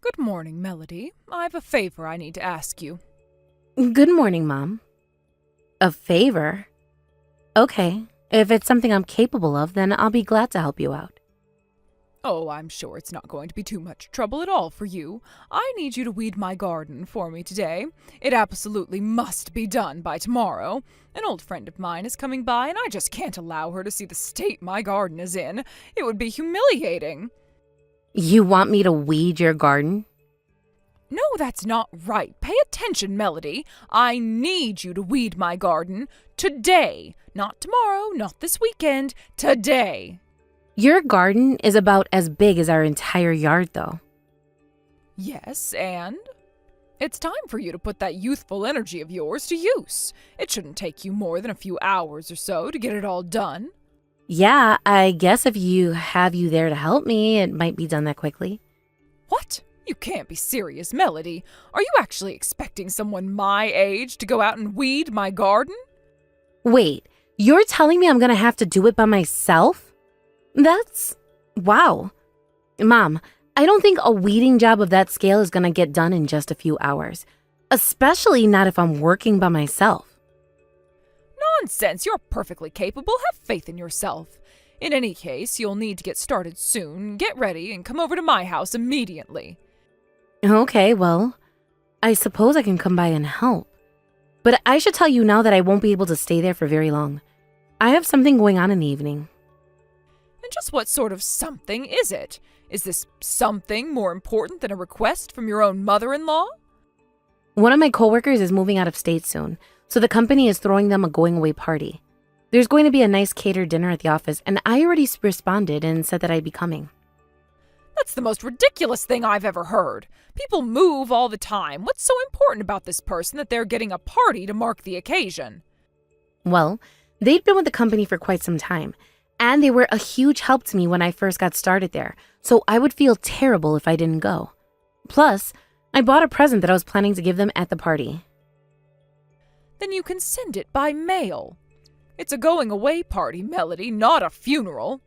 Good morning, Melody. I've a favor I need to ask you. Good morning, Mom. A favor? Okay, if it's something I'm capable of, then I'll be glad to help you out. Oh, I'm sure it's not going to be too much trouble at all for you. I need you to weed my garden for me today. It absolutely must be done by tomorrow. An old friend of mine is coming by, and I just can't allow her to see the state my garden is in. It would be humiliating. You want me to weed your garden? No, that's not right. Pay attention, Melody. I need you to weed my garden today. Not tomorrow, not this weekend. Today. Your garden is about as big as our entire yard, though. Yes, and? It's time for you to put that youthful energy of yours to use. It shouldn't take you more than a few hours or so to get it all done. Yeah, I guess if you have you there to help me, it might be done that quickly. What? You can't be serious, Melody. Are you actually expecting someone my age to go out and weed my garden? Wait, you're telling me I'm gonna have to do it by myself? Wow. Mom, I don't think a weeding job of that scale is gonna get done in just a few hours. Especially not if I'm working by myself. Nonsense, you're perfectly capable. Have faith in yourself. In any case, you'll need to get started soon. Get ready and come over to my house immediately. Okay, well, I suppose I can come by and help. But I should tell you now that I won't be able to stay there for very long. I have something going on in the evening. And just what sort of something is it? Is this something more important than a request from your own mother-in-law? One of my coworkers is moving out of state soon, so the company is throwing them a going-away party. There's going to be a nice catered dinner at the office, and I already responded and said that I'd be coming. That's the most ridiculous thing I've ever heard. People move all the time. What's so important about this person that they're getting a party to mark the occasion? Well, they'd been with the company for quite some time, and they were a huge help to me when I first got started there, so I would feel terrible if I didn't go. Plus, I bought a present that I was planning to give them at the party. Then you can send it by mail. It's a going-away party, Melody, not a funeral.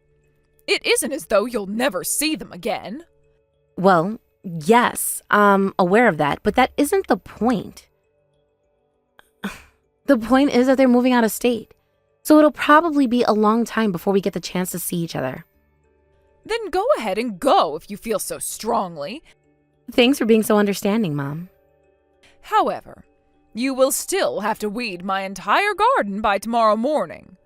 It isn't as though you'll never see them again. Well, yes, I'm aware of that, but that isn't the point. The point is that they're moving out of state, so it'll probably be a long time before we get the chance to see each other. Then go ahead and go if you feel so strongly. Thanks for being so understanding, Mom. However, you will still have to weed my entire garden by tomorrow morning.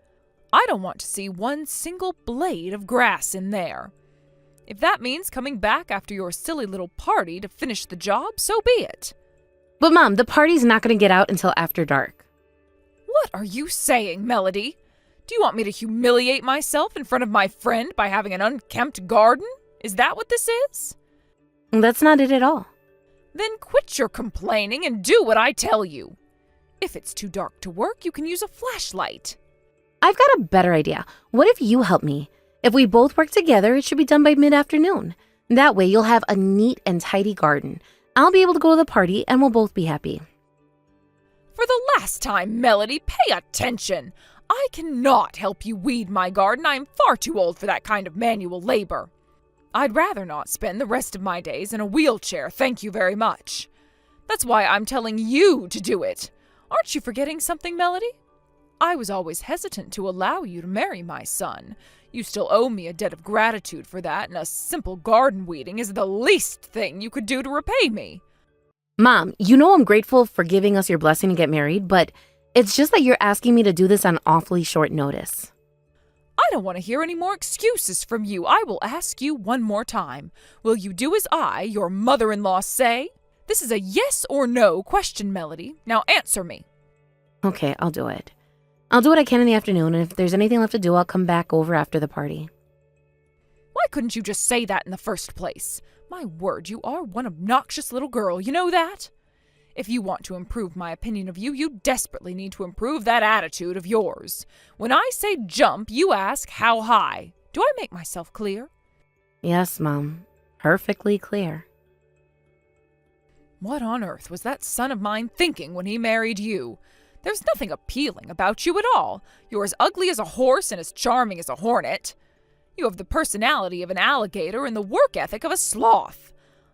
I don't want to see one single blade of grass in there. If that means coming back after your silly little party to finish the job, so be it. But Mom, the party's not going to get out until after dark. What are you saying, Melody? Do you want me to humiliate myself in front of my friend by having an unkempt garden? Is that what this is? That's not it at all. Then quit your complaining and do what I tell you. If it's too dark to work, you can use a flashlight. I've got a better idea. What if you help me? If we both work together, it should be done by mid-afternoon. That way, you'll have a neat and tidy garden. I'll be able to go to the party, and we'll both be happy. For the last time, Melody, pay attention. I cannot help you weed my garden. I am far too old for that kind of manual labor. I'd rather not spend the rest of my days in a wheelchair, thank you very much. That's why I'm telling you to do it. Aren't you forgetting something, Melody? I was always hesitant to allow you to marry my son. You still owe me a debt of gratitude for that, and a simple garden weeding is the least thing you could do to repay me. Mom, you know I'm grateful for giving us your blessing to get married, but it's just that you're asking me to do this on awfully short notice. I don't want to hear any more excuses from you. I will ask you one more time. Will you do as I, your mother-in-law, say? This is a yes or no question, Melody. Now answer me. Okay, I'll do it. I'll do what I can in the afternoon, and if there's anything left to do, I'll come back over after the party. Why couldn't you just say that in the first place? My word, you are one obnoxious little girl, you know that? If you want to improve my opinion of you, you desperately need to improve that attitude of yours. When I say jump, you ask how high. Do I make myself clear? Yes, Mom. Perfectly clear. What on earth was that son of mine thinking when he married you? There's nothing appealing about you at all. You're as ugly as a horse and as charming as a hornet. You have the personality of an alligator and the work ethic of a sloth.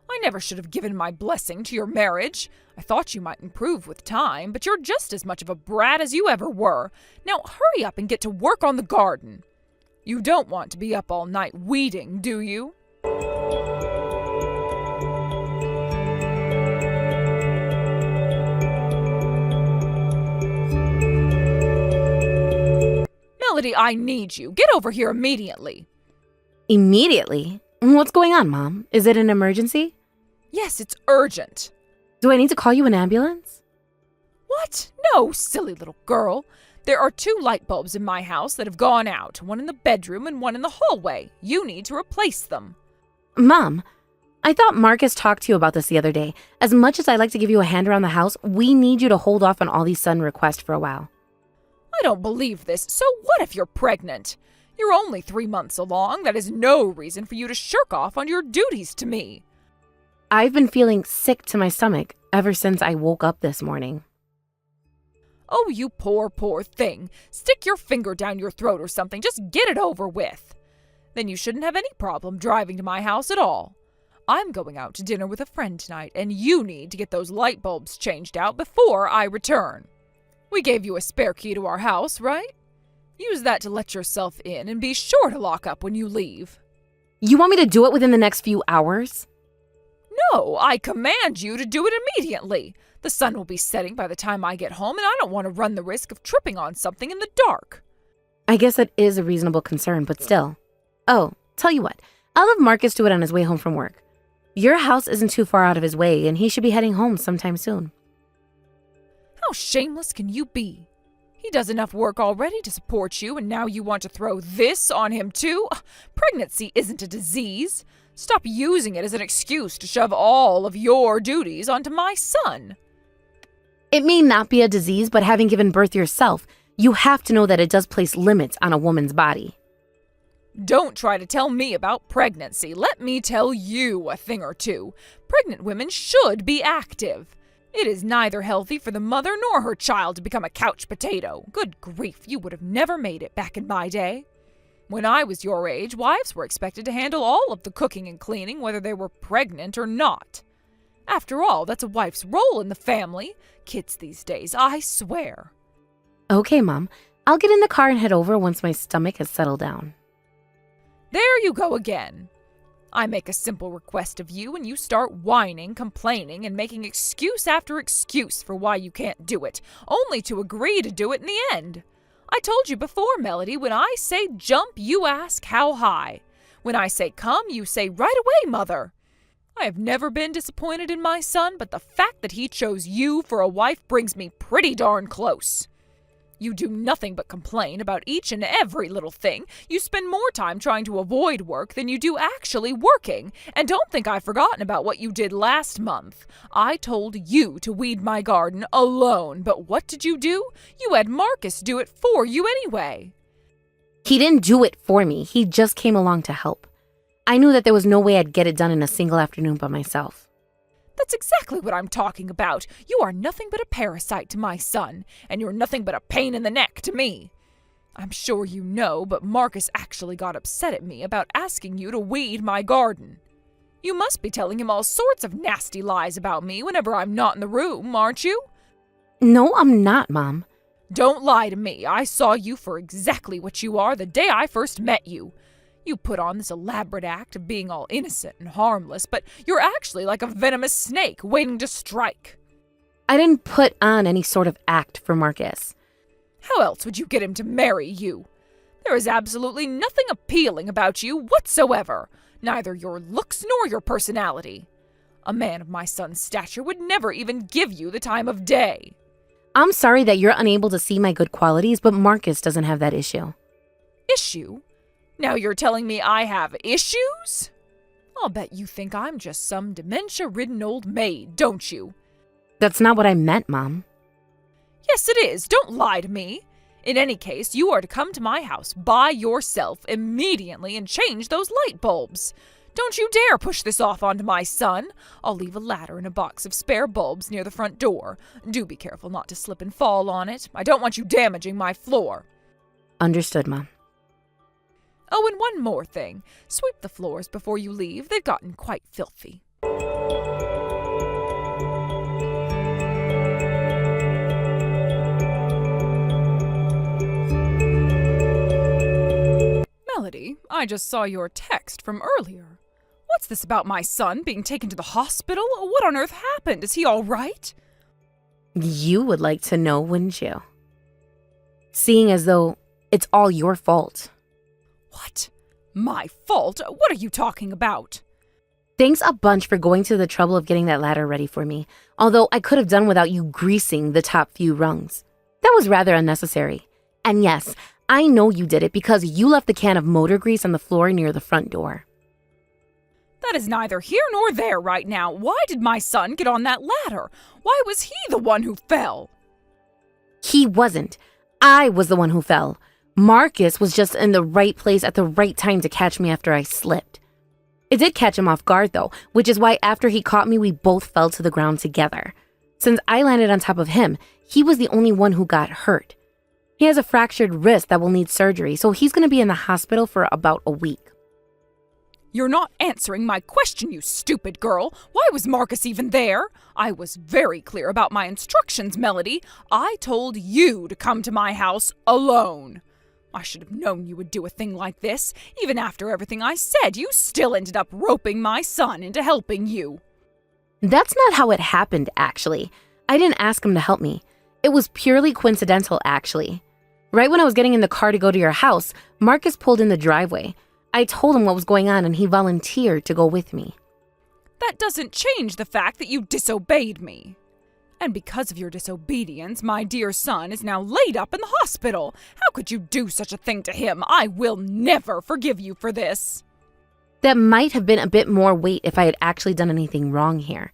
I never should have given my blessing to your marriage. I thought you might improve with time, but you're just as much of a brat as you ever were. Now hurry up and get to work on the garden. You don't want to be up all night weeding, do you? Melody, I need you. Get over here immediately. Immediately? What's going on, Mom? Is it an emergency? Yes, it's urgent. Do I need to call you an ambulance? What? No, silly little girl. There are 2 light bulbs in my house that have gone out, one in the bedroom and one in the hallway. You need to replace them. Mom, I thought Marcus talked to you about this the other day. As much as I'd like to give you a hand around the house, we need you to hold off on all these sudden requests for a while. I don't believe this. So what if you're pregnant? You're only 3 months along. That is no reason for you to shirk off on your duties to me. I've been feeling sick to my stomach ever since I woke up this morning. Oh, you poor, poor thing. Stick your finger down your throat or something. Just get it over with. Then you shouldn't have any problem driving to my house at all. I'm going out to dinner with a friend tonight, and you need to get those light bulbs changed out before I return. We gave you a spare key to our house, right? Use that to let yourself in and be sure to lock up when you leave. You want me to do it within the next few hours? No, I command you to do it immediately. The sun will be setting by the time I get home, and I don't want to run the risk of tripping on something in the dark. I guess that is a reasonable concern, but still. Oh, tell you what, I'll have Marcus do it on his way home from work. Your house isn't too far out of his way, and he should be heading home sometime soon. How shameless can you be? He does enough work already to support you, and now you want to throw this on him too? Pregnancy isn't a disease. Stop using it as an excuse to shove all of your duties onto my son. It may not be a disease, but having given birth yourself, you have to know that it does place limits on a woman's body. Don't try to tell me about pregnancy. Let me tell you a thing or two. Pregnant women should be active. It is neither healthy for the mother nor her child to become a couch potato. Good grief, you would have never made it back in my day. When I was your age, wives were expected to handle all of the cooking and cleaning, whether they were pregnant or not. After all, that's a wife's role in the family. Kids these days, I swear. Okay, Mom. I'll get in the car and head over once my stomach has settled down. There you go again. I make a simple request of you, and you start whining, complaining, and making excuse after excuse for why you can't do it, only to agree to do it in the end. I told you before, Melody, when I say jump, you ask how high. When I say come, you say right away, Mother. I have never been disappointed in my son, but the fact that he chose you for a wife brings me pretty darn close. You do nothing but complain about each and every little thing. You spend more time trying to avoid work than you do actually working. And don't think I've forgotten about what you did last month. I told you to weed my garden alone, but what did you do? You had Marcus do it for you anyway. He didn't do it for me. He just came along to help. I knew that there was no way I'd get it done in a single afternoon by myself. That's exactly what I'm talking about. You are nothing but a parasite to my son, and you're nothing but a pain in the neck to me. I'm sure you know, but Marcus actually got upset at me about asking you to weed my garden. You must be telling him all sorts of nasty lies about me whenever I'm not in the room, aren't you? No, I'm not, Mom. Don't lie to me. I saw you for exactly what you are the day I first met you. You put on this elaborate act of being all innocent and harmless, but you're actually like a venomous snake waiting to strike. I didn't put on any sort of act for Marcus. How else would you get him to marry you? There is absolutely nothing appealing about you whatsoever, neither your looks nor your personality. A man of my son's stature would never even give you the time of day. I'm sorry that you're unable to see my good qualities, but Marcus doesn't have that issue. Issue? Now you're telling me I have issues? I'll bet you think I'm just some dementia-ridden old maid, don't you? That's not what I meant, Mom. Yes, it is. Don't lie to me. In any case, you are to come to my house by yourself immediately and change those light bulbs. Don't you dare push this off onto my son. I'll leave a ladder and a box of spare bulbs near the front door. Do be careful not to slip and fall on it. I don't want you damaging my floor. Understood, Mom. Oh, and one more thing. Sweep the floors before you leave. They've gotten quite filthy. I just saw your text from earlier. What's this about my son being taken to the hospital? What on earth happened? Is he all right? You would like to know, wouldn't you? Seeing as though it's all your fault. What? My fault? What are you talking about? Thanks a bunch for going to the trouble of getting that ladder ready for me, although I could have done without you greasing the top few rungs. That was rather unnecessary. And yes, I know you did it because you left the can of motor grease on the floor near the front door. That is neither here nor there right now. Why did my son get on that ladder? Why was he the one who fell? He wasn't. I was the one who fell. Marcus was just in the right place at the right time to catch me after I slipped. It did catch him off guard though, which is why after he caught me, we both fell to the ground together. Since I landed on top of him, he was the only one who got hurt. He has a fractured wrist that will need surgery, so he's going to be in the hospital for about a week. You're not answering my question, you stupid girl. Why was Marcus even there? I was very clear about my instructions, Melody. I told you to come to my house alone. I should have known you would do a thing like this. Even after everything I said, you still ended up roping my son into helping you. That's not how it happened, actually. I didn't ask him to help me. It was purely coincidental, actually. Right when I was getting in the car to go to your house, Marcus pulled in the driveway. I told him what was going on and he volunteered to go with me. That doesn't change the fact that you disobeyed me. And because of your disobedience, my dear son is now laid up in the hospital. How could you do such a thing to him? I will never forgive you for this. That might have been a bit more weight if I had actually done anything wrong here.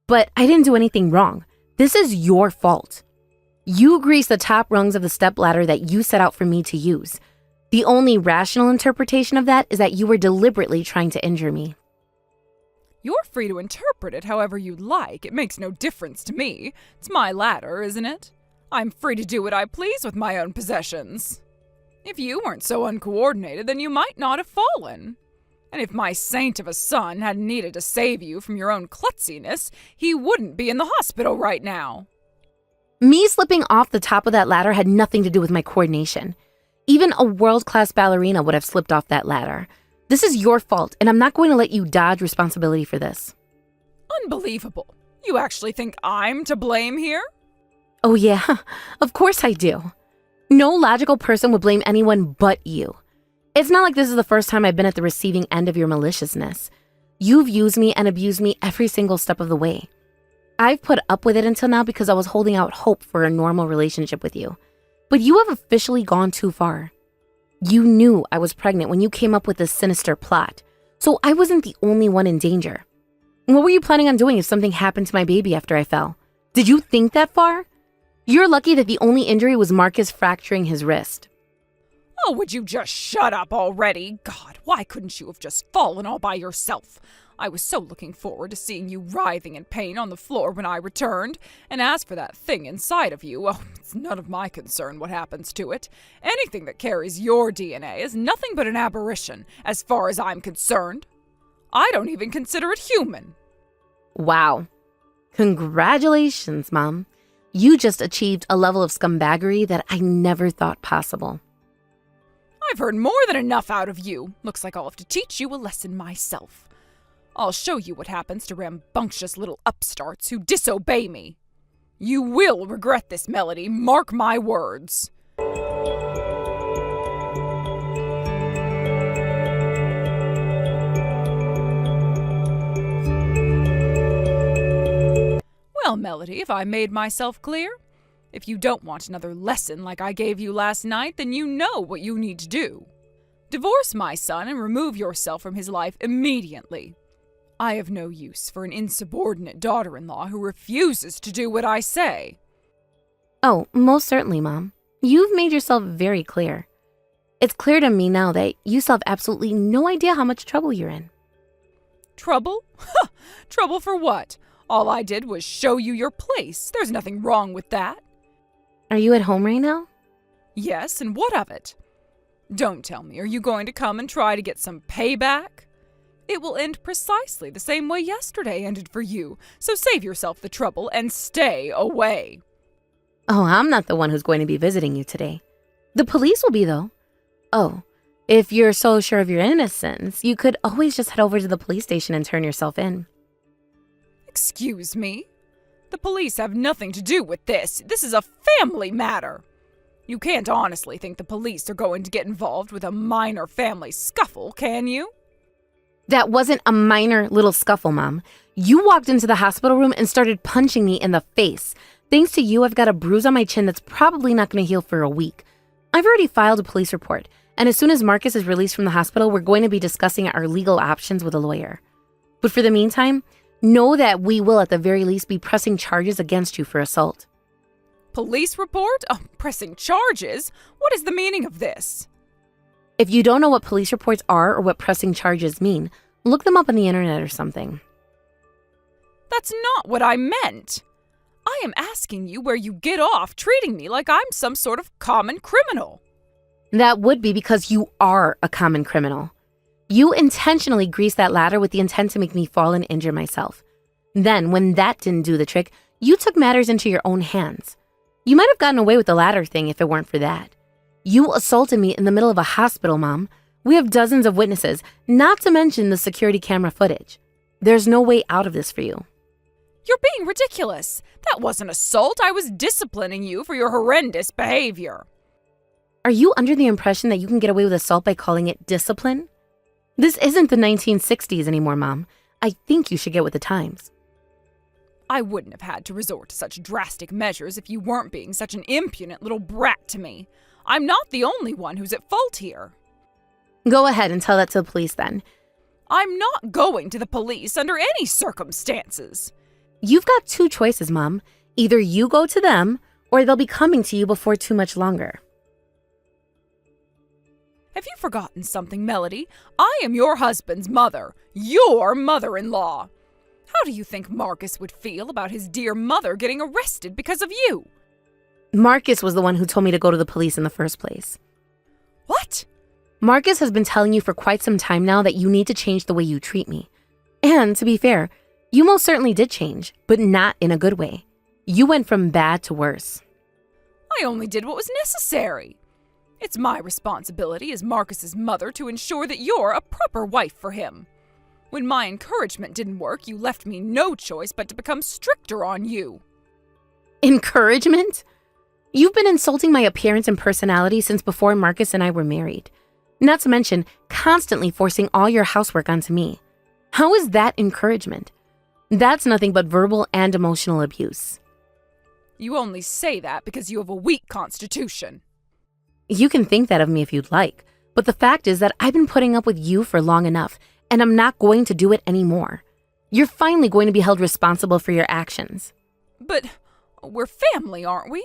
But I didn't do anything wrong. This is your fault. You greased the top rungs of the stepladder that you set out for me to use. The only rational interpretation of that is that you were deliberately trying to injure me. You're free to interpret it however you'd like. It makes no difference to me. It's my ladder, isn't it? I'm free to do what I please with my own possessions. If you weren't so uncoordinated, then you might not have fallen. And if my saint of a son hadn't needed to save you from your own klutziness, he wouldn't be in the hospital right now. Me slipping off the top of that ladder had nothing to do with my coordination. Even a world-class ballerina would have slipped off that ladder. This is your fault, and I'm not going to let you dodge responsibility for this. Unbelievable. You actually think I'm to blame here? Oh yeah, of course I do. No logical person would blame anyone but you. It's not like this is the first time I've been at the receiving end of your maliciousness. You've used me and abused me every single step of the way. I've put up with it until now because I was holding out hope for a normal relationship with you. But you have officially gone too far. You knew I was pregnant when you came up with this sinister plot, so I wasn't the only one in danger. What were you planning on doing if something happened to my baby after I fell? Did you think that far? You're lucky that the only injury was Marcus fracturing his wrist. Oh, would you just shut up already? God, why couldn't you have just fallen all by yourself? I was so looking forward to seeing you writhing in pain on the floor when I returned. And as for that thing inside of you, well, it's none of my concern what happens to it. Anything that carries your DNA is nothing but an aberration, as far as I'm concerned. I don't even consider it human. Wow. Congratulations, Mom. You just achieved a level of scumbaggery that I never thought possible. I've heard more than enough out of you. Looks like I'll have to teach you a lesson myself. I'll show you what happens to rambunctious little upstarts who disobey me. You will regret this, Melody, mark my words. Well, Melody, have I made myself clear? If you don't want another lesson like I gave you last night, then you know what you need to do. Divorce my son and remove yourself from his life immediately. I have no use for an insubordinate daughter-in-law who refuses to do what I say. Oh, most certainly, Mom. You've made yourself very clear. It's clear to me now that you still have absolutely no idea how much trouble you're in. Trouble? Trouble for what? All I did was show you your place. There's nothing wrong with that. Are you at home right now? Yes, and what of it? Don't tell me, are you going to come and try to get some payback? It will end precisely the same way yesterday ended for you, so save yourself the trouble and stay away. Oh, I'm not the one who's going to be visiting you today. The police will be, though. Oh, If you're so sure of your innocence, you could always just head over to the police station and turn yourself in. Excuse me? The police have nothing to do with this. This is a family matter. You can't honestly think the police are going to get involved with a minor family scuffle, can you? That wasn't a minor little scuffle, Mom. You walked into the hospital room and started punching me in the face. Thanks to you, I've got a bruise on my chin that's probably not going to heal for a week. I've already filed a police report, and as soon as Marcus is released from the hospital, we're going to be discussing our legal options with a lawyer. But for the meantime, know that we will at the very least be pressing charges against you for assault. Police report? Pressing charges? What is the meaning of this? If you don't know what police reports are or what pressing charges mean, look them up on the internet or something. That's not what I meant. I am asking you where you get off treating me like I'm some sort of common criminal. That would be because you are a common criminal. You intentionally greased that ladder with the intent to make me fall and injure myself. Then, when that didn't do the trick, you took matters into your own hands. You might have gotten away with the ladder thing if it weren't for that. You assaulted me in the middle of a hospital, Mom. We have dozens of witnesses, not to mention the security camera footage. There's no way out of this for you. You're being ridiculous. That wasn't assault. I was disciplining you for your horrendous behavior. Are you under the impression that you can get away with assault by calling it discipline? This isn't the 1960s anymore, Mom. I think you should get with the times. I wouldn't have had to resort to such drastic measures if you weren't being such an impudent little brat to me. I'm not the only one who's at fault here. Go ahead and tell that to the police then. I'm not going to the police under any circumstances. You've got two choices, Mom. Either you go to them, or they'll be coming to you before too much longer. Have you forgotten something, Melody? I am your husband's mother, your mother-in-law. How do you think Marcus would feel about his dear mother getting arrested because of you? Marcus was the one who told me to go to the police in the first place. What? Marcus has been telling you for quite some time now that you need to change the way you treat me. And to be fair, you most certainly did change, but not in a good way. You went from bad to worse. I only did what was necessary. It's my responsibility as Marcus's mother to ensure that you're a proper wife for him. When my encouragement didn't work, you left me no choice but to become stricter on you. Encouragement? You've been insulting my appearance and personality since before Marcus and I were married. Not to mention, constantly forcing all your housework onto me. How is that encouragement? That's nothing but verbal and emotional abuse. You only say that because you have a weak constitution. You can think that of me if you'd like, but the fact is that I've been putting up with you for long enough, and I'm not going to do it anymore. You're finally going to be held responsible for your actions. But we're family, aren't we?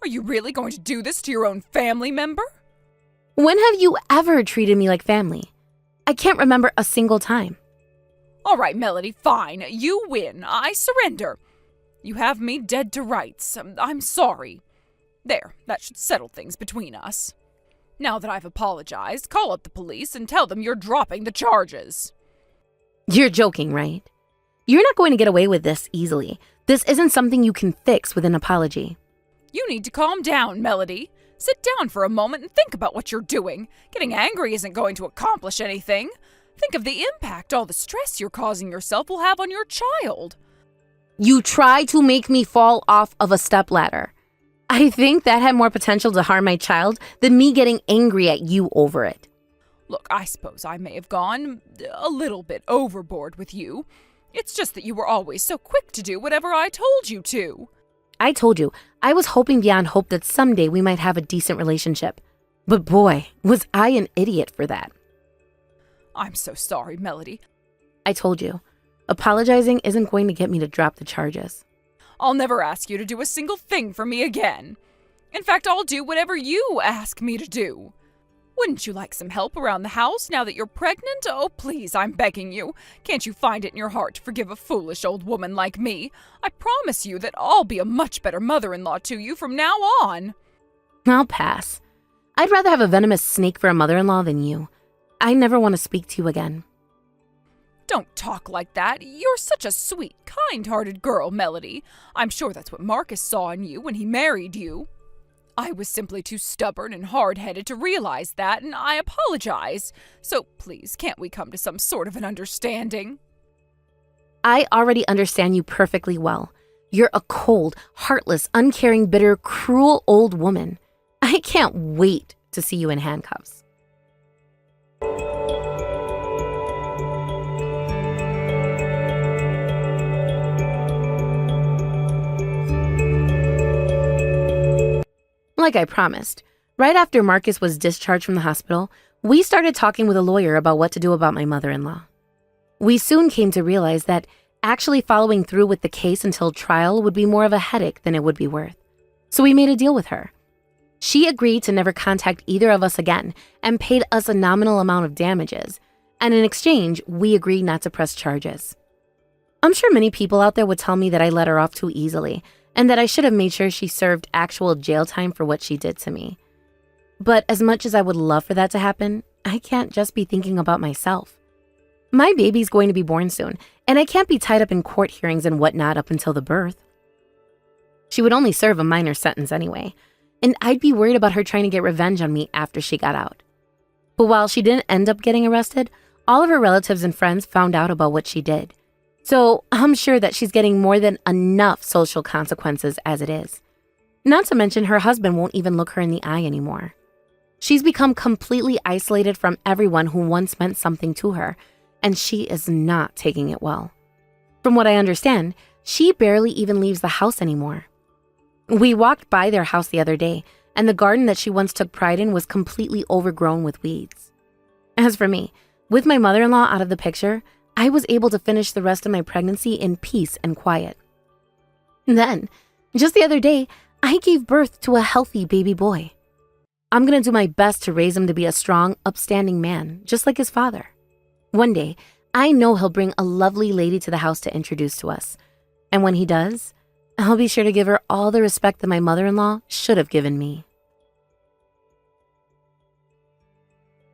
Are you really going to do this to your own family member? When have you ever treated me like family? I can't remember a single time. All right, Melody, fine. You win. I surrender. You have me dead to rights. I'm sorry. There, that should settle things between us. Now that I've apologized, call up the police and tell them you're dropping the charges. You're joking, right? You're not going to get away with this easily. This isn't something you can fix with an apology. You need to calm down, Melody. Sit down for a moment and think about what you're doing. Getting angry isn't going to accomplish anything. Think of the impact all the stress you're causing yourself will have on your child. You try to make me fall off of a stepladder. I think that had more potential to harm my child than me getting angry at you over it. Look, I suppose I may have gone a little bit overboard with you. It's just that you were always so quick to do whatever I told you to. I told you, I was hoping beyond hope that someday we might have a decent relationship. But boy, was I an idiot for that. I'm so sorry, Melody. I told you, apologizing isn't going to get me to drop the charges. I'll never ask you to do a single thing for me again. In fact, I'll do whatever you ask me to do. Wouldn't you like some help around the house now that you're pregnant? Oh, please, I'm begging you. Can't you find it in your heart to forgive a foolish old woman like me? I promise you that I'll be a much better mother-in-law to you from now on. I'll pass. I'd rather have a venomous snake for a mother-in-law than you. I never want to speak to you again. Don't talk like that. You're such a sweet, kind-hearted girl, Melody. I'm sure that's what Marcus saw in you when he married you. I was simply too stubborn and hard-headed to realize that, and I apologize. So please, can't we come to some sort of an understanding? I already understand you perfectly well. You're a cold, heartless, uncaring, bitter, cruel old woman. I can't wait to see you in handcuffs. Like I promised, right after Marcus was discharged from the hospital, we started talking with a lawyer about what to do about my mother-in-law. We soon came to realize that actually following through with the case until trial would be more of a headache than it would be worth. So we made a deal with her. She agreed to never contact either of us again and paid us a nominal amount of damages. And in exchange, we agreed not to press charges. I'm sure many people out there would tell me that I let her off too easily and that I should have made sure she served actual jail time for what she did to me. But as much as I would love for that to happen, I can't just be thinking about myself. My baby's going to be born soon, and I can't be tied up in court hearings and whatnot up until the birth. She would only serve a minor sentence anyway, and I'd be worried about her trying to get revenge on me after she got out. But while she didn't end up getting arrested, all of her relatives and friends found out about what she did. So I'm sure that she's getting more than enough social consequences as it is. Not to mention her husband won't even look her in the eye anymore. She's become completely isolated from everyone who once meant something to her, and she is not taking it well. From what I understand, she barely even leaves the house anymore. We walked by their house the other day, and the garden that she once took pride in was completely overgrown with weeds. As for me, with my mother-in-law out of the picture, I was able to finish the rest of my pregnancy in peace and quiet. Then, just the other day, I gave birth to a healthy baby boy. I'm going to do my best to raise him to be a strong, upstanding man, just like his father. One day, I know he'll bring a lovely lady to the house to introduce to us. And when he does, I'll be sure to give her all the respect that my mother-in-law should have given me.